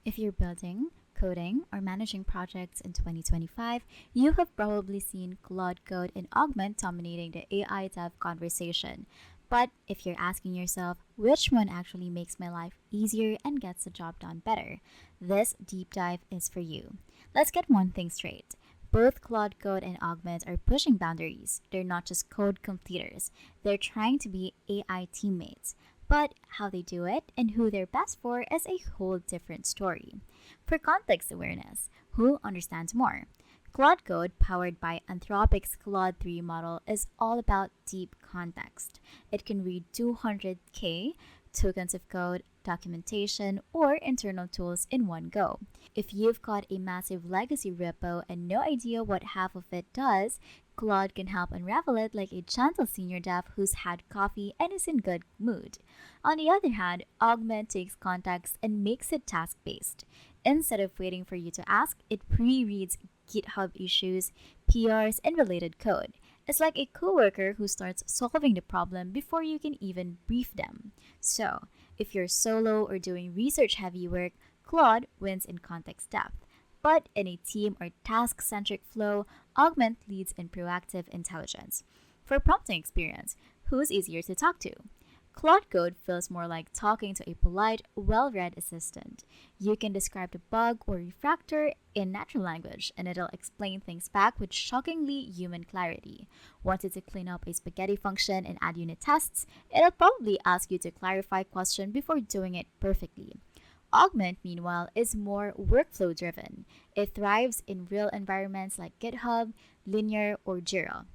If you're building, coding, or managing projects in 2025, you have probably seen Claude Code and Augment dominating the AI dev conversation. But if you're asking yourself which one actually makes my life easier and gets the job done better, this deep dive is for you. Let's get one thing straight. Both Claude Code and Augment are pushing boundaries. They're not just code completers, they're trying to be AI teammates. But how they do it and who they're best for is a whole different story. For context awareness, who understands more? Claude Code, powered by Anthropic's Claude 3 model, is all about deep context. It can read 200K tokens of code, documentation, or internal tools in one go. If you've got a massive legacy repo and no idea what half of it does, Claude can help unravel it like a gentle senior dev who's had coffee and is in good mood. On the other hand, Augment takes context and makes it task based. Instead of waiting for you to ask, it pre reads GitHub issues, PRs, and related code. It's like a coworker who starts solving the problem before you can even brief them. So, if you're solo or doing research heavy work, Claude wins in context depth. But in a team or task centric flow, Augment leads in proactive intelligence. For prompting experience, who's easier to talk to? Claude Code feels more like talking to a polite, well read assistant. You can describe the bug or refactor in natural language, and it'll explain things back with shockingly human clarity. Wanted to clean up a spaghetti function and add unit tests? It'll probably ask you to clarify question before doing it perfectly. Augment, meanwhile, is more workflow driven. It thrives in real environments like GitHub, Linear, or Jira.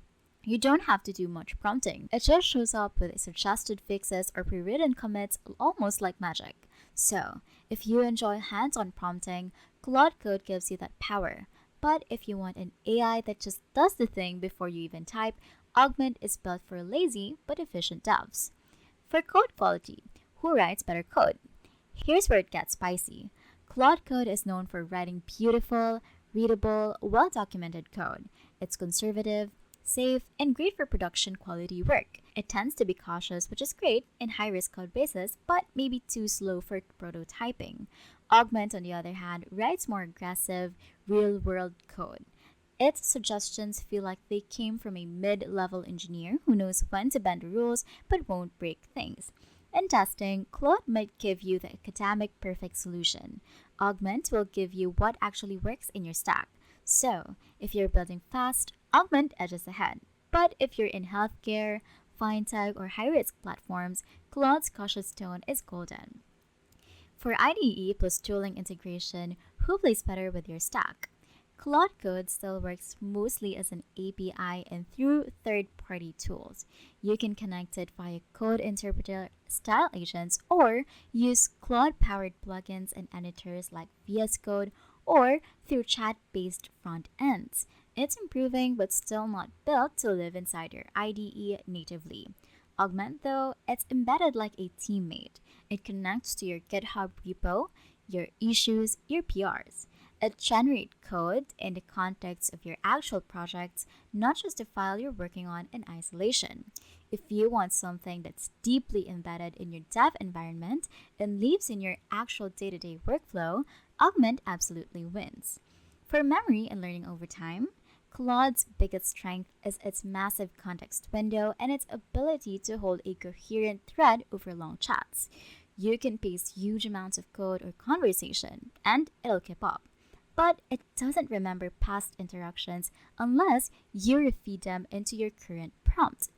You don't have to do much prompting. It just shows up with suggested fixes or pre-written commits almost like magic. So, if you enjoy hands-on prompting, Claude Code gives you that power. But if you want an AI that just does the thing before you even type, Augment is built for lazy but efficient devs. For code quality, who writes better code? Here's where it gets spicy. Claude Code is known for writing beautiful, readable, well-documented code. It's conservative, safe, and great for production quality work. It tends to be cautious, which is great in high risk code bases, but maybe too slow for prototyping. Augment, on the other hand, writes more aggressive, real world code. Its suggestions feel like they came from a mid level engineer who knows when to bend the rules but won't break things. In testing, Claude might give you the academic perfect solution. Augment will give you what actually works in your stack. So, if you're building fast, Augment edges ahead. But if you're in healthcare, fintech, or high-risk platforms, Claude's cautious tone is golden. For IDE plus tooling integration, who plays better with your stack? Claude Code still works mostly as an API and through third-party tools. You can connect it via code interpreter style agents or use Claude-powered plugins and editors like VS Code or through chat-based front ends. It's improving but still not built to live inside your IDE natively. Augment, though, it's embedded like a teammate. It connects to your GitHub repo, your issues, your PRs. It generates code in the context of your actual projects, not just a file you're working on in isolation. If you want something that's deeply embedded in your dev environment and lives in your actual day-to-day workflow, Augment absolutely wins. For memory and learning over time, Claude's biggest strength is its massive context window and its ability to hold a coherent thread over long chats. You can paste huge amounts of code or conversation, and it'll keep up. But it doesn't remember past interactions unless you refeed them into your current prompt.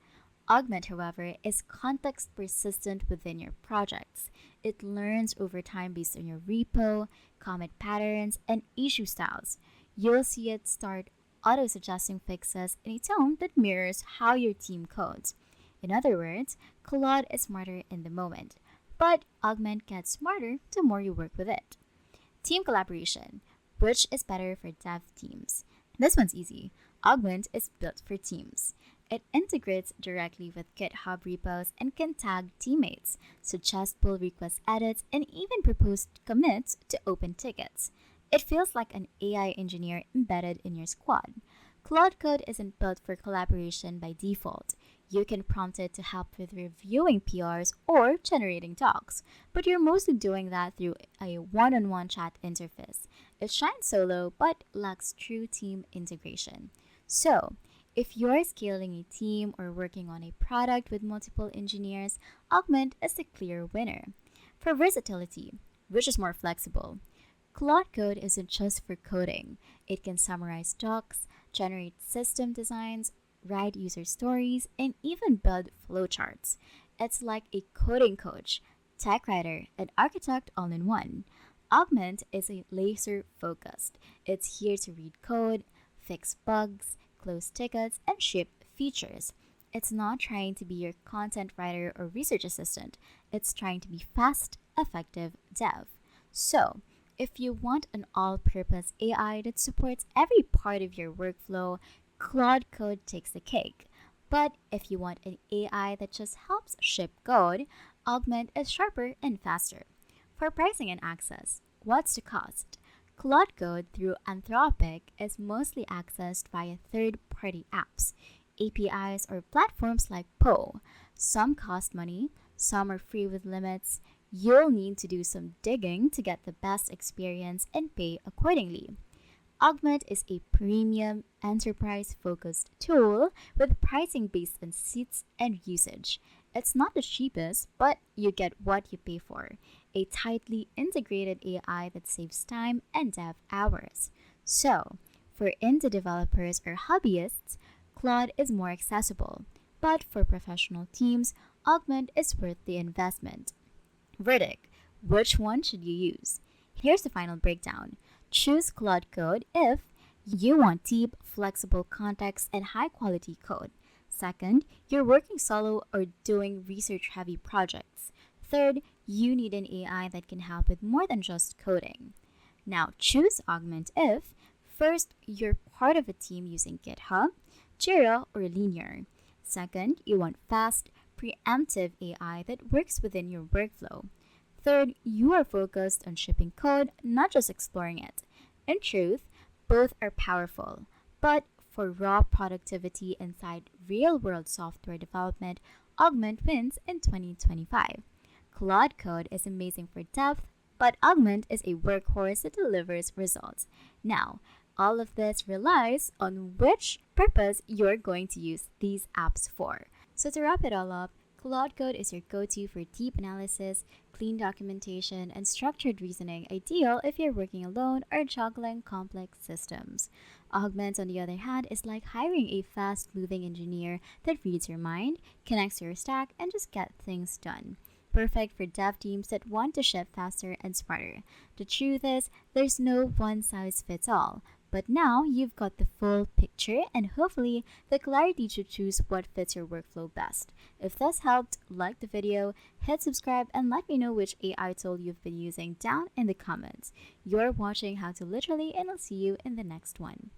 Augment, however, is context persistent within your projects. It learns over time based on your repo, commit patterns, and issue styles. You'll see it start auto-suggesting fixes in a tone that mirrors how your team codes. In other words, Claude is smarter in the moment, but Augment gets smarter the more you work with it. Team collaboration. Which is better for dev teams? This one's easy. Augment is built for teams. It integrates directly with GitHub repos and can tag teammates, suggest pull request edits, and even propose commits to open tickets. It feels like an AI engineer embedded in your squad. Claude Code isn't built for collaboration by default. You can prompt it to help with reviewing PRs or generating docs, but you're mostly doing that through a one-on-one chat interface. It shines solo but lacks true team integration. So, if you're scaling a team or working on a product with multiple engineers, Augment is the clear winner. For versatility, which is more flexible, Claude Code isn't just for coding. It can summarize docs, generate system designs, write user stories, and even build flowcharts. It's like a coding coach, tech writer, and architect all in one. Augment is a laser focused. It's here to read code, fix bugs, close tickets, and ship features. It's not trying to be your content writer or research assistant. It's trying to be fast, effective dev. So, if you want an all-purpose AI that supports every part of your workflow, Claude Code takes the cake. But if you want an AI that just helps ship code, Augment is sharper and faster. For pricing and access, what's the cost? Claude Code through Anthropic is mostly accessed via third-party apps, APIs, or platforms like Poe. Some cost money, some are free with limits. You'll need to do some digging to get the best experience and pay accordingly. Augment is a premium, enterprise-focused tool with pricing based on seats and usage. It's not the cheapest, but you get what you pay for. A tightly integrated AI that saves time and dev hours. So, for indie developers or hobbyists, Claude is more accessible. But for professional teams, Augment is worth the investment. Verdict: which one should you use? Here's the final breakdown. Choose Claude Code if you want deep, flexible context and high-quality code. Second, you're working solo or doing research-heavy projects. Third, you need an AI that can help with more than just coding. Now, choose Augment if first, you're part of a team using GitHub, Jira, or Linear. Second, you want fast, preemptive AI that works within your workflow. Third, you are focused on shipping code, not just exploring it. In truth, both are powerful, but for raw productivity inside real-world software development, Augment wins in 2025. Claude Code is amazing for depth, but Augment is a workhorse that delivers results. Now, all of this relies on which purpose you're going to use these apps for. So to wrap it all up, Claude Code is your go-to for deep analysis, clean documentation, and structured reasoning, ideal if you're working alone or juggling complex systems. Augment, on the other hand, is like hiring a fast-moving engineer that reads your mind, connects your stack, and just gets things done. Perfect for dev teams that want to ship faster and smarter. The truth is, there's no one-size-fits-all. But now you've got the full picture and hopefully the clarity to choose what fits your workflow best. If this helped, like the video, hit subscribe, and let me know which AI tool you've been using down in the comments. You're watching How to Literally, and I'll see you in the next one.